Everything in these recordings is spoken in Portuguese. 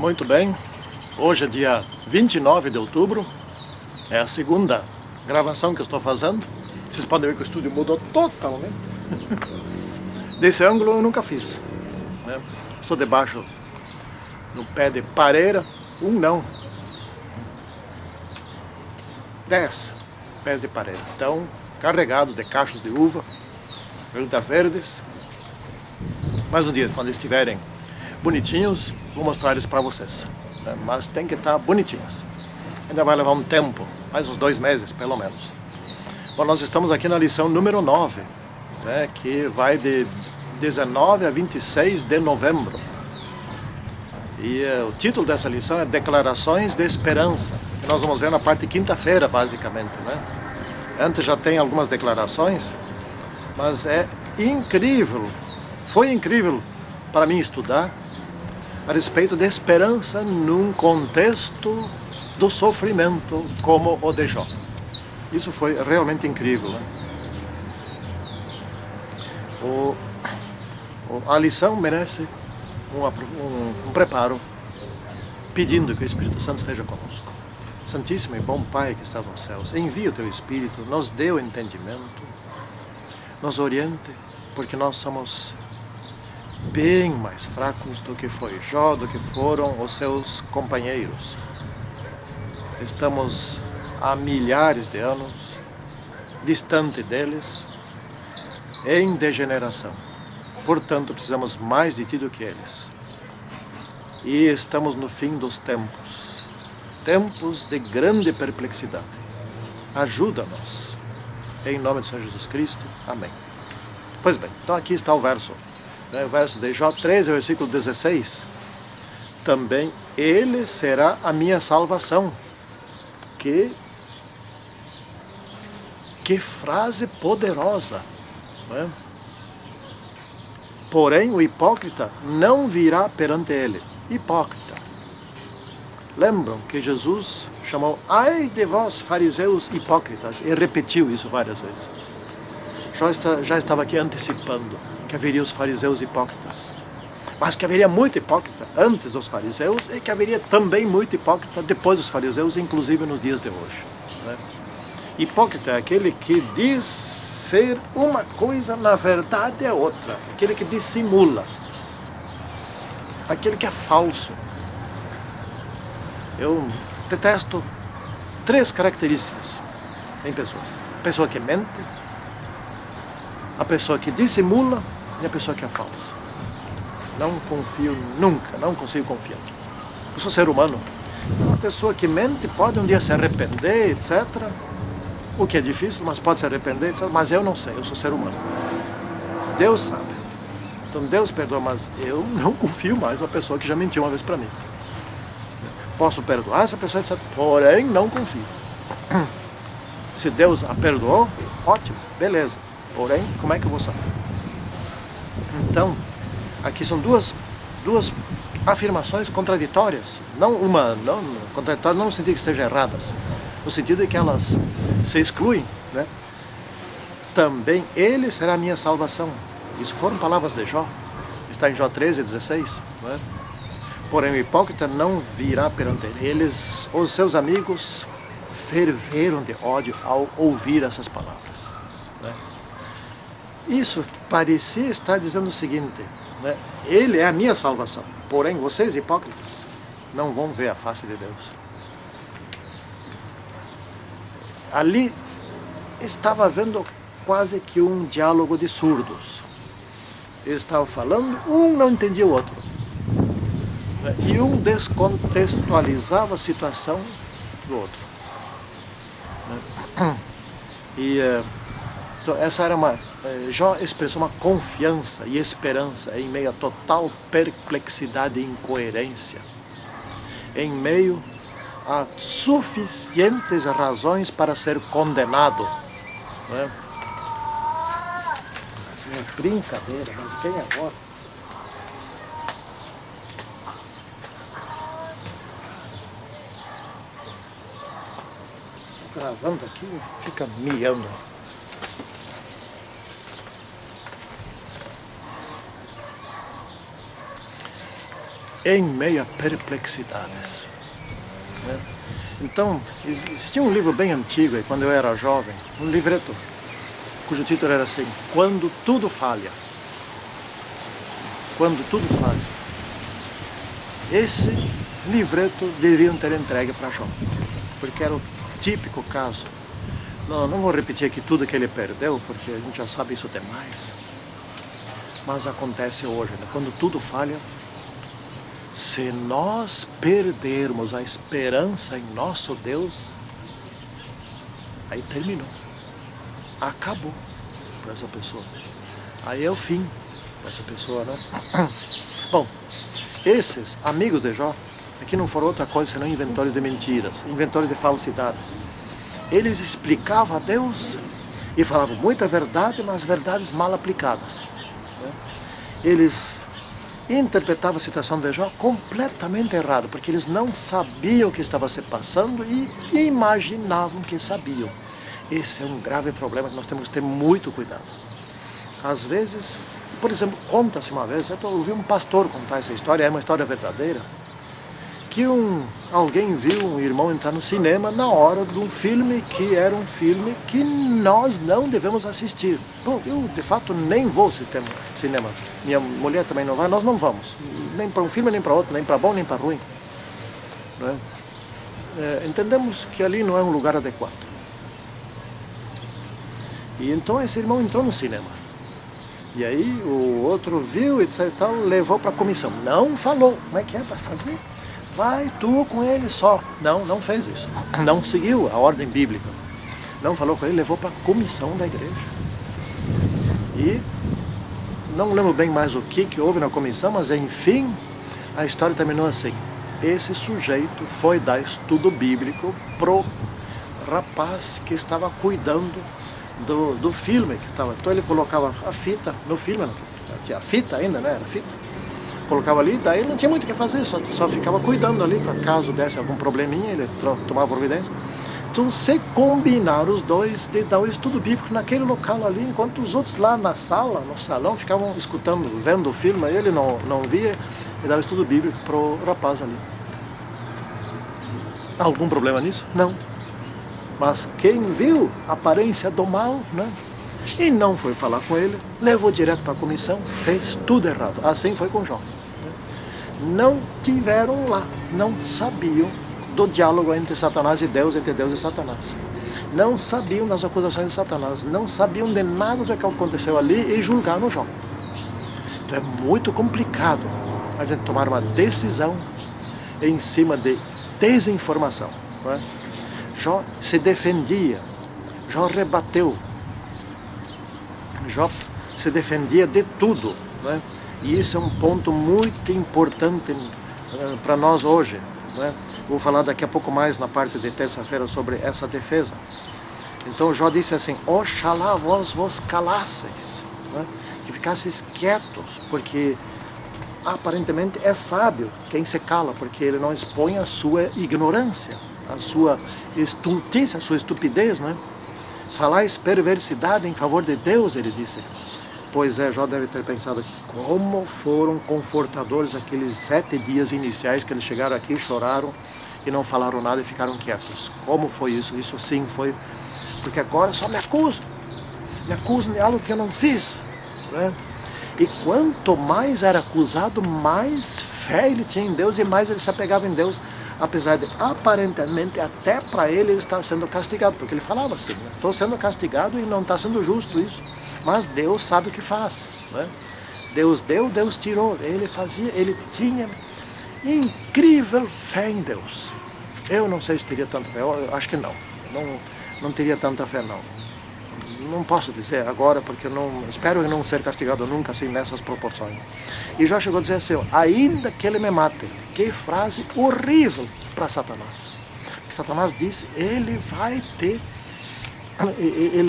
Muito bem, hoje é dia 29 de outubro, é a segunda gravação que eu estou fazendo. Vocês podem ver que o estúdio mudou totalmente. Desse ângulo eu nunca fiz, né? Estou debaixo do pé de pareira, 10 pés de pareira, então carregados de cachos de uva, frutas verdes. Mais um dia, quando estiverem bonitinhos, vou mostrar isso para vocês, né? Mas tem que estar bonitinhos. Ainda vai levar um tempo, mais uns 2 meses pelo menos. Bom, nós estamos aqui na lição número 9, né, que vai de 19 a 26 de novembro. E o título dessa lição é Declarações de Esperança, que nós vamos ver na parte quinta-feira, basicamente, né? Antes já tem algumas declarações, mas é incrível, foi incrível para mim estudar a respeito de esperança num contexto do sofrimento como o de Jó. Isso foi realmente incrível, né? A lição merece um preparo, pedindo que o Espírito Santo esteja conosco. Santíssimo e bom Pai que está nos céus, envia o Teu Espírito, nos dê o entendimento, nos oriente, porque nós somos bem mais fracos do que foi Jó, do que foram os seus companheiros. Estamos há milhares de anos distante deles, em degeneração. Portanto, precisamos mais de Ti do que eles. E estamos no fim dos tempos, tempos de grande perplexidade. Ajuda-nos. Em nome do Senhor Jesus Cristo. Amém. Pois bem, então aqui está o verso. O verso de Jó 13, versículo 16. Também Ele será a minha salvação. Que frase poderosa, não é? Porém, o hipócrita não virá perante ele. Hipócrita. Lembram que Jesus chamou, ai de vós, fariseus hipócritas, e repetiu isso várias vezes. Já estava aqui antecipando que haveria os fariseus hipócritas. Mas que haveria muito hipócrita antes dos fariseus e que haveria também muito hipócrita depois dos fariseus, inclusive nos dias de hoje, né? Hipócrita é aquele que diz ser uma coisa, na verdade é outra. Aquele que dissimula. Aquele que é falso. Eu detesto 3 características em pessoas. A pessoa que mente, a pessoa que dissimula e a pessoa que é falsa. Não confio nunca, não consigo confiar. Eu sou ser humano. Uma pessoa que mente pode um dia se arrepender, etc. O que é difícil, mas pode se arrepender, etc. Mas eu não sei, eu sou ser humano. Deus sabe. Então Deus perdoa, mas eu não confio mais numa pessoa que já mentiu uma vez para mim. Posso perdoar essa pessoa, etc. Porém, não confio. Se Deus a perdoou, ótimo, beleza. Porém, como é que eu vou saber? Então, aqui são duas afirmações contraditórias. Não contraditórias não no sentido que estejam erradas, no sentido de que elas se excluem, né? Também Ele será a minha salvação. Isso foram palavras de Jó. Está em Jó 13, 16. Né? Porém, o hipócrita não virá perante ele. Os seus amigos, ferveram de ódio ao ouvir essas palavras, né? Isso parecia estar dizendo o seguinte, né? Ele é a minha salvação. Porém, vocês, hipócritas, não vão ver a face de Deus. Ali estava havendo quase que um diálogo de surdos. Eles estavam falando, um não entendia o outro. E um descontextualizava a situação do outro. Então essa era Jó expressou uma confiança e esperança em meio a total perplexidade e incoerência. Em meio a suficientes razões para ser condenado. Não é? É brincadeira, mas quem agora? Gravando aqui, fica miando. em meio a perplexidades. Né? Então, existia um livro bem antigo, quando eu era jovem, um livreto, cujo título era assim, Quando Tudo Falha. Quando Tudo Falha. Esse livreto deveriam ter entregue para Jó, porque era o típico caso. Não vou repetir aqui tudo que ele perdeu, porque a gente já sabe isso demais. Mas acontece hoje, né? Quando tudo falha, se nós perdermos a esperança em nosso Deus, aí terminou. Acabou para essa pessoa. Aí é o fim para essa pessoa, né? Bom, esses amigos de Jó, aqui não foram outra coisa senão inventores de mentiras, inventores de falsidades. Eles explicavam a Deus e falavam muita verdade, mas verdades mal aplicadas. Né? Eles interpretavam a situação de Jó completamente errado, porque eles não sabiam o que estava se passando e imaginavam que sabiam. Esse é um grave problema que nós temos que ter muito cuidado. Às vezes, por exemplo, conta-se uma vez, eu ouvi um pastor contar essa história, é uma história verdadeira, que alguém viu um irmão entrar no cinema na hora de um filme que era um filme que nós não devemos assistir. Bom, eu de fato nem vou ao cinema, minha mulher também não vai, nós não vamos, nem para um filme nem para outro, nem para bom nem para ruim. Não é? Entendemos que ali não é um lugar adequado. E então esse irmão entrou no cinema. E aí o outro viu, etc e tal, levou para a comissão. Não falou, como é que é para fazer? Vai tu com ele só. Não fez isso. Não seguiu a ordem bíblica. Não falou com ele, levou para a comissão da igreja. E não lembro bem mais o que houve na comissão, mas enfim, a história terminou assim. Esse sujeito foi dar estudo bíblico pro rapaz que estava cuidando do filme que estava. Então ele colocava a fita no filme, tinha a fita ainda, né? Era fita. Colocava ali, daí não tinha muito o que fazer, só ficava cuidando ali para caso desse algum probleminha, ele tomava providência. Então se combinaram os dois de dar o estudo bíblico naquele local ali, enquanto os outros lá na sala, no salão, ficavam escutando, vendo o filme, ele não via e dava o estudo bíblico pro rapaz ali. Algum problema nisso? Não. Mas quem viu a aparência do mal, né? E não foi falar com ele, levou direto para a comissão, fez tudo errado. Assim foi com Jó. Não tiveram lá, não sabiam do diálogo entre Satanás e Deus, entre Deus e Satanás. Não sabiam das acusações de Satanás, não sabiam de nada do que aconteceu ali e julgaram Jó. Então é muito complicado a gente tomar uma decisão em cima de desinformação. Não é? Jó se defendia, Jó rebateu, Jó se defendia de tudo, né? E isso é um ponto muito importante para nós hoje, né? Vou falar daqui a pouco mais na parte de terça-feira sobre essa defesa. Então Jó disse assim, oxalá vos calasseis, né? Que ficasseis quietos, porque aparentemente é sábio quem se cala, porque ele não expõe a sua ignorância, a sua estultice, a sua estupidez, né? Falais perversidade em favor de Deus, ele disse. Pois é, Jó deve ter pensado, como foram confortadores aqueles 7 dias iniciais que eles chegaram aqui, choraram e não falaram nada e ficaram quietos. Como foi isso? Isso sim foi, porque agora só me acusam de algo que eu não fiz, né? E quanto mais era acusado, mais fé ele tinha em Deus e mais ele se apegava em Deus, apesar de aparentemente até para ele está sendo castigado, porque ele falava assim, né? Estou sendo castigado e não está sendo justo isso. Mas Deus sabe o que faz, né? Deus deu, Deus tirou. Ele tinha incrível fé em Deus. Eu não sei se teria tanta fé, eu acho que não teria tanta fé não. Não posso dizer agora, porque espero não ser castigado nunca assim nessas proporções. E Jó chegou a dizer assim, ainda que ele me mate. Que frase horrível para Satanás. Satanás disse, ele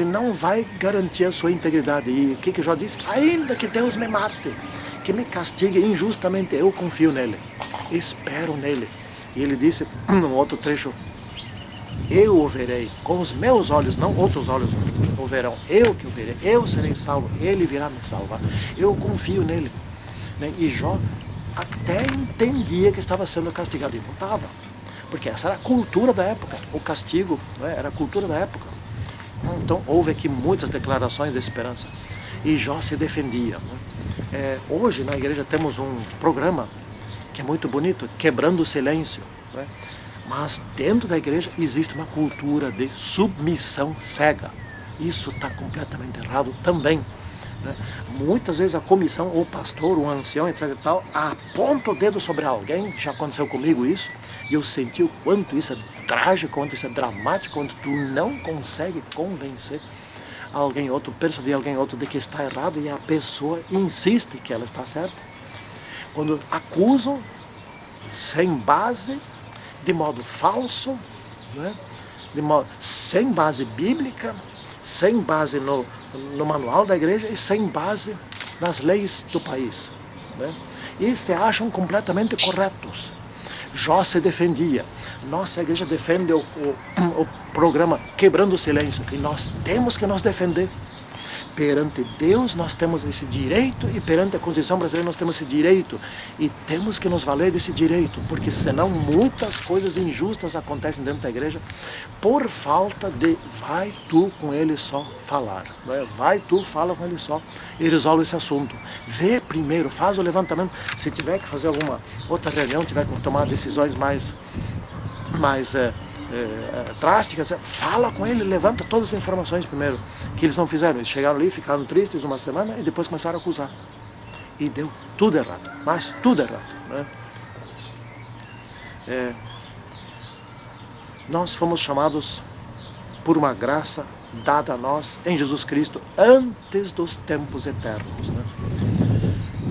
não vai garantir a sua integridade. E o que Jó disse? Ainda que Deus me mate, que me castigue injustamente, eu confio nele, espero nele. E ele disse, num outro trecho, eu o verei, com os meus olhos, não outros olhos o verão, eu que o verei, eu serei salvo, ele virá me salvar, eu confio nele. E Jó até entendia que estava sendo castigado, e não estava. Porque essa era a cultura da época, o castigo, né, era a cultura da época. Então houve aqui muitas declarações de esperança. E Jó se defendia. Né? Hoje na igreja temos um programa que é muito bonito, Quebrando o Silêncio. Né? Mas dentro da igreja existe uma cultura de submissão cega. Isso está completamente errado também. Né? Muitas vezes a comissão, o pastor, o ancião, etc. e tal, aponta o dedo sobre alguém. Já aconteceu comigo isso. E eu senti o quanto isso é trágico, quanto isso é dramático, quanto tu não consegue convencer alguém outro, persuadir alguém outro de que está errado, e a pessoa insiste que ela está certa. Quando acusam sem base, de modo falso, né? Sem base bíblica, sem base no manual da igreja e sem base nas leis do país. Né? E se acham completamente corretos. Jó se defendia. Nossa igreja defende o programa Quebrando o Silêncio. E nós temos que nos defender. Perante Deus nós temos esse direito, e perante a Constituição brasileira nós temos esse direito, e temos que nos valer desse direito, porque senão muitas coisas injustas acontecem dentro da igreja por falta de vai tu com ele só falar, né? Vai tu, fala com ele só e resolve esse assunto. Vê primeiro, faz o levantamento, se tiver que fazer alguma outra reunião, tiver que tomar decisões mais drásticas, fala com ele, levanta todas as informações primeiro, que eles não fizeram. Eles chegaram ali, ficaram tristes uma semana e depois começaram a acusar. E deu tudo errado, mas tudo errado. Né? Nós fomos chamados por uma graça dada a nós em Jesus Cristo antes dos tempos eternos. Né?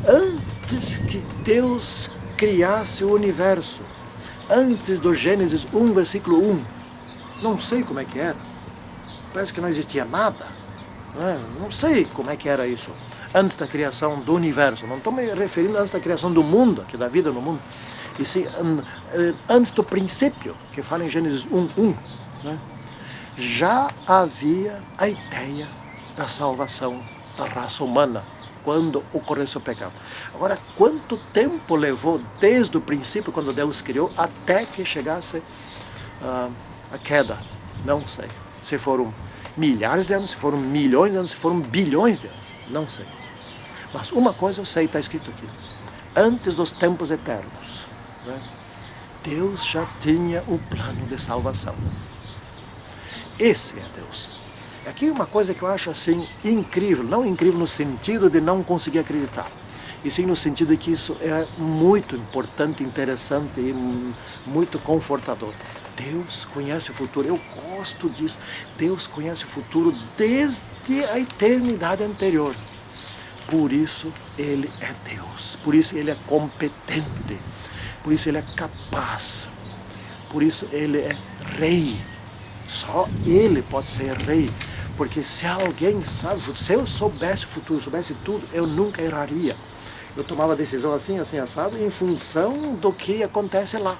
Antes que Deus criasse o universo, antes do Gênesis 1, versículo 1, não sei como é que era, parece que não existia nada, né? Não sei como é que era isso, antes da criação do universo, não estou me referindo antes da criação do mundo, aqui da vida no mundo, e sim antes do princípio, que fala em Gênesis 1, né? Já havia a ideia da salvação da raça humana, quando ocorreu seu pecado. Agora, quanto tempo levou desde o princípio, quando Deus criou, até que chegasse a queda? Não sei. Se foram milhares de anos, se foram milhões de anos, se foram bilhões de anos, não sei. Mas uma coisa eu sei, está escrito aqui, antes dos tempos eternos, né? Deus já tinha o plano de salvação. Esse é Deus. Aqui uma coisa que eu acho assim incrível, não incrível no sentido de não conseguir acreditar, e sim no sentido de que isso é muito importante, interessante e muito confortador. Deus conhece o futuro, eu gosto disso. Deus conhece o futuro desde a eternidade anterior. Por isso Ele é Deus, por isso Ele é competente, por isso Ele é capaz, por isso Ele é Rei. Só Ele pode ser Rei. Porque se alguém sabe, se eu soubesse o futuro, soubesse tudo, eu nunca erraria. Eu tomava decisão assim, assado, em função do que acontece lá.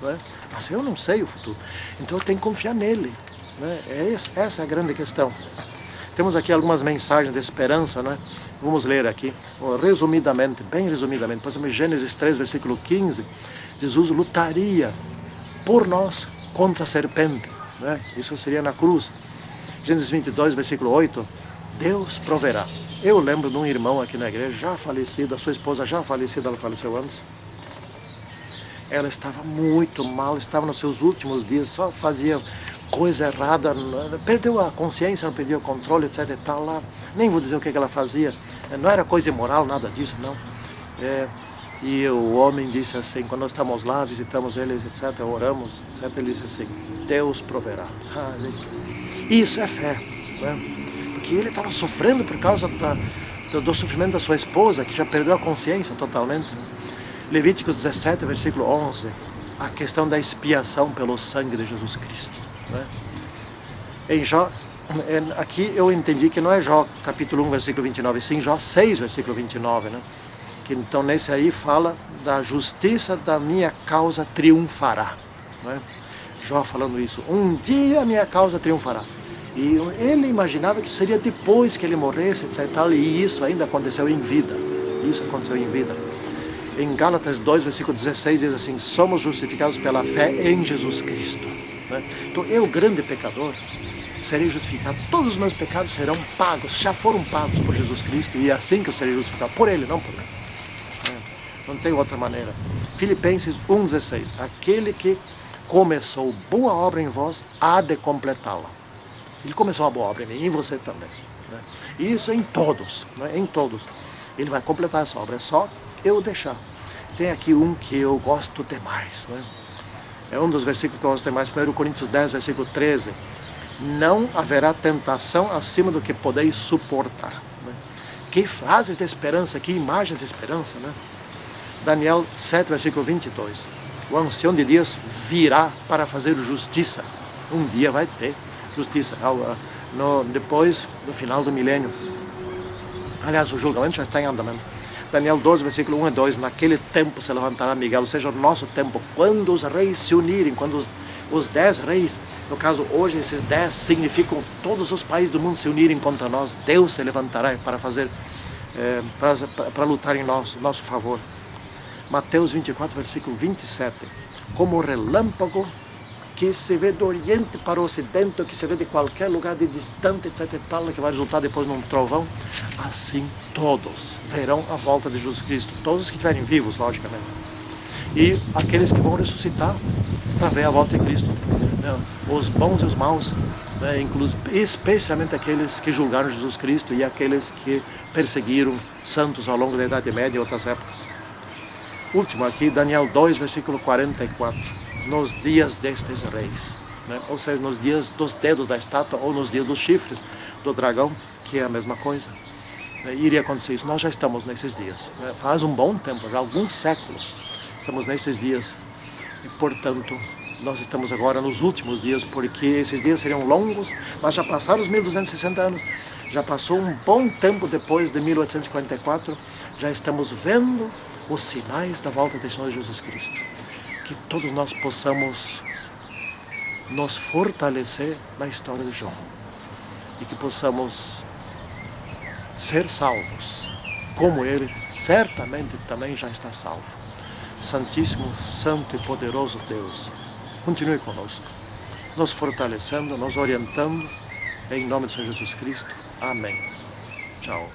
Não é? Mas eu não sei o futuro. Então eu tenho que confiar nele. Não é? Essa é a grande questão. Temos aqui algumas mensagens de esperança, né? Vamos ler aqui, resumidamente, bem resumidamente. Por exemplo, Gênesis 3, versículo 15, Jesus lutaria por nós contra a serpente. Né? Isso seria na cruz. Gênesis 22, versículo 8, Deus proverá. Eu lembro de um irmão aqui na igreja, já falecido, a sua esposa já falecida, ela faleceu antes. Ela estava muito mal, estava nos seus últimos dias, só fazia coisa errada, perdeu a consciência, não perdeu o controle, etc. E tal, lá. Nem vou dizer o que ela fazia, não era coisa imoral, nada disso, não. E o homem disse assim, quando nós estamos lá, visitamos eles, etc., oramos, etc., ele disse assim, Deus proverá. Isso é fé, né? Porque ele estava sofrendo por causa do sofrimento da sua esposa, que já perdeu a consciência totalmente. Né? Levíticos 17, versículo 11, a questão da expiação pelo sangue de Jesus Cristo. Né? Em Jó, aqui eu entendi que não é Jó capítulo 1, versículo 29, sim Jó 6, versículo 29, né? Que então nesse aí fala da justiça da minha causa triunfará. Né? Jó falando isso, um dia a minha causa triunfará. E ele imaginava que seria depois que ele morresse, etc. E isso ainda aconteceu em vida. Isso aconteceu em vida. Em Gálatas 2, versículo 16, diz assim: somos justificados pela fé em Jesus Cristo. Né? Então, eu, grande pecador, serei justificado. Todos os meus pecados serão pagos, já foram pagos por Jesus Cristo, e é assim que eu serei justificado. Por Ele, não por mim. Não tem outra maneira. Filipenses 1,16: aquele que começou boa obra em vós, há de completá-la. Ele começou uma boa obra em mim, e em você também. Né? E isso em todos, né? Em todos. Ele vai completar essa obra, é só eu deixar. Tem aqui um que eu gosto demais. Né? É um dos versículos que eu gosto demais, 1 Coríntios 10, versículo 13. Não haverá tentação acima do que podeis suportar. Né? Que frases de esperança, que imagens de esperança, né? Daniel 7, versículo 22. O ancião de dias virá para fazer justiça. Um dia vai ter justiça. Depois do final do milênio. Aliás, o julgamento já está em andamento. Daniel 12, versículo 1 e 2. Naquele tempo se levantará Miguel, ou seja, o nosso tempo, quando os reis se unirem, quando os 10 reis, no caso hoje esses 10 significam todos os países do mundo se unirem contra nós, Deus se levantará para fazer, para lutar em nosso favor. Mateus 24, versículo 27. Como o relâmpago que se vê do oriente para o ocidente, que se vê de qualquer lugar de distante, etc. e tal, que vai resultar depois num trovão, assim todos verão a volta de Jesus Cristo. Todos os que estiverem vivos, logicamente. E aqueles que vão ressuscitar para ver a volta de Cristo. Os bons e os maus, especialmente aqueles que julgaram Jesus Cristo e aqueles que perseguiram santos ao longo da Idade Média e outras épocas. Último aqui, Daniel 2, versículo 44. Nos dias destes reis, né? Ou seja, nos dias dos dedos da estátua ou nos dias dos chifres do dragão, que é a mesma coisa. Iria acontecer isso. Nós já estamos nesses dias. Né? Faz um bom tempo, já alguns séculos, estamos nesses dias. E, portanto, nós estamos agora nos últimos dias, porque esses dias seriam longos, mas já passaram os 1260 anos. Já passou um bom tempo depois de 1844, já estamos vendo os sinais da volta do Senhor Jesus Cristo. Que todos nós possamos nos fortalecer na história de João. E que possamos ser salvos, como ele certamente também já está salvo. Santíssimo, Santo e Poderoso Deus, continue conosco, nos fortalecendo, nos orientando, em nome de Senhor Jesus Cristo. Amém. Tchau.